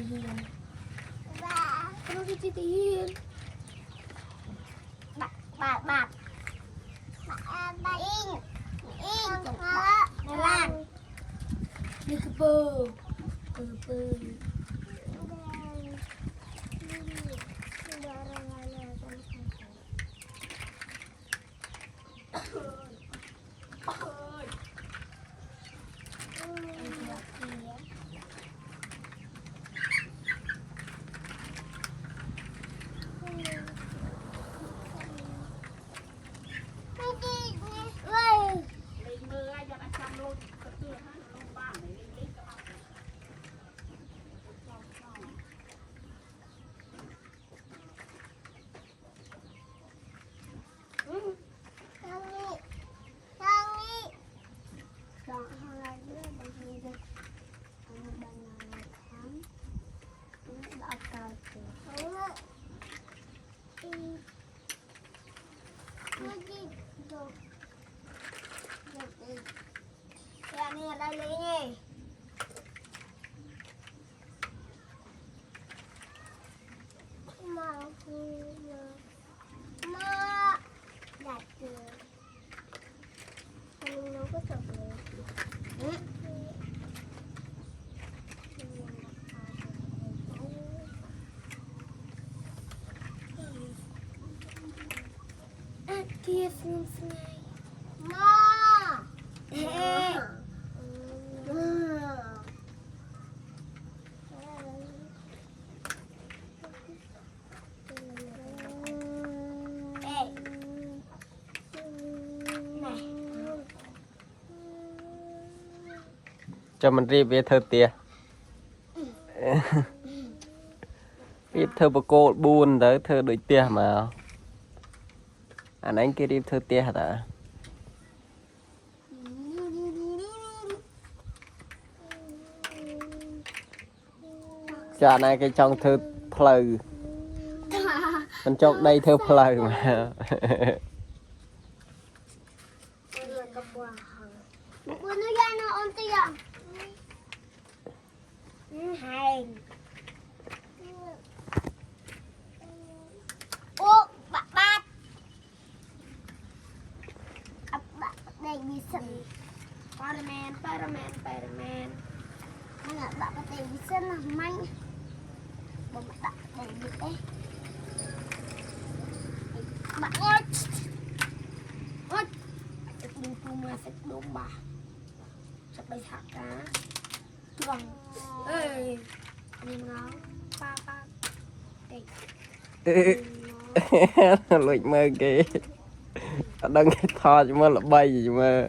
hiền cái chị hiền bà in lan đi cái bơ Ini ada lagi. Ma, đặt mình nó có chụp được. Kia phun này. Ma. cho mình đi về thơ tia đi thơ bà cô buồn tới thơ đôi tia mà anh kia đi thơ tia hả cho này cái trong thơ phơi mình trong đây thơ phơi mà Hành. Ô, bạn. Bạn đây bị sẵn. Spiderman. Nên là bạn có thể bị sẵn là manh. Bạn đây bị thế. Bạn ơi. Ôi. Đừng phun mà sẽ đốm bà. Sắp đây thả cá. Vâng. Ê. Nhìn nó. Ba. Đây. lụi mơ kì đang cái thò chứ mà là bay gì mà